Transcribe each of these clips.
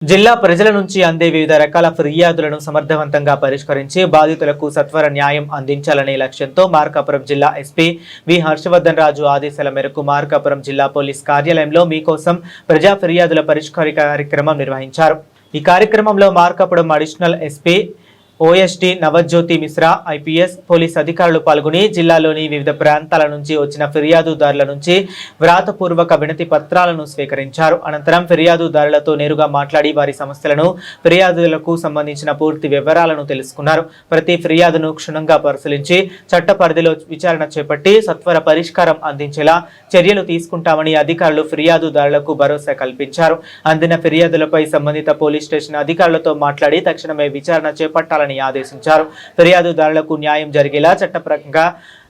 జిల్లా ప్రజల నుంచి అందే వివిధ రకాల ఫిర్యాదులను సమర్థవంతంగా పరిష్కరించి బాధితులకు సత్వర న్యాయం అందించాలనే లక్ష్యంతో మార్కాపురం జిల్లా ఎస్పీ వి హర్షవర్ధన్ రాజు ఆదేశాల మేరకు మార్కాపురం జిల్లా పోలీస్ కార్యాలయంలో మీకోసం ప్రజా ఫిర్యాదుల పరిష్కార కార్యక్రమం నిర్వహించారు। ఈ కార్యక్రమంలో Markapuram additional SP OST Navajyothi Mishra IPS police అధికారులు పాల్గొని జిల్లాలోని వివిధ ప్రాంతాల నుంచి వచ్చిన ఫిర్యాదుదారుల నుంచి వ్రాతపూర్వక వినతి పత్రాలను స్వీకరించారు। అనంతరం ఫిర్యాదుదారులతో నేరుగా మాట్లాడి వారి సమస్యలను, ఫిర్యాదులకు సంబంధించిన పూర్తి వివరాలను తెలుసుకున్నారు। ప్రతి ఫిర్యాదును క్షుణ్ణంగా పరిశీలించి చట్ట పరిధిలో విచారణ చేపట్టి సత్వర పరిష్కారం అందించేలా చర్యలు తీసుకుంటామని అధికారులు ఫిర్యాదుదారులకు భరోసా కల్పించారు। అందిన ఫిర్యాదులపై సంబంధిత పోలీస్ స్టేషన్ అధికారులతో మాట్లాడి తక్షణమే విచారణ చేపట్టాలని ఆదేశించారు। ఫిర్యాదుదారులకు న్యాయం జరిగేలా చట్టపరంగా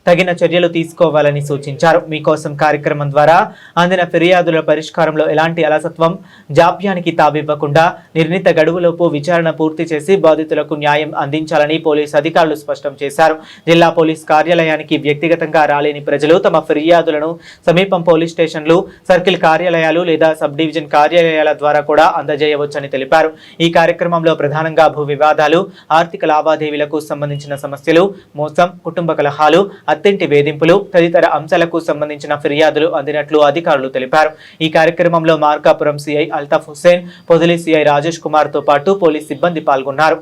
తగిన చర్యలు తీసుకోవాలని సూచించారు। మీకోసం కార్యక్రమం ద్వారా అందిన ఫిర్యాదుల పరిష్కారంలో ఎలాంటి అలసత్వం, జాప్యానికి తావివ్వకుండా నిర్ణీత గడువులోపు విచారణ పూర్తి చేసి బాధితులకు న్యాయం అందించాలని పోలీస్ అధికారులు స్పష్టం చేశారు। జిల్లా పోలీస్ కార్యాలయానికి వ్యక్తిగతంగా రాలేని ప్రజలు తమ ఫిర్యాదులను సమీపం పోలీస్ స్టేషన్లు, సర్కిల్ కార్యాలయాలు లేదా సబ్ డివిజన్ కార్యాలయాల ద్వారా కూడా అందజేయవచ్చని తెలిపారు। ఈ కార్యక్రమంలో ప్రధానంగా భూ వివాదాలు, ఆర్థిక లావాదేవీలకు సంబంధించిన సమస్యలు, మోసం, కుటుంబ కలహాలు, అత్తింటి వేధింపులు తదితర అంశాలకు సంబంధించిన ఫిర్యాదులు అందినట్లు అధికారులు తెలిపారు। ఈ కార్యక్రమంలో మార్కాపురం సిఐ అల్తాఫ్ హుస్సేన్, పొదిలి సిఐ రాజేష్ కుమార్ తో పాటు పోలీస్ సిబ్బంది పాల్గొన్నారు।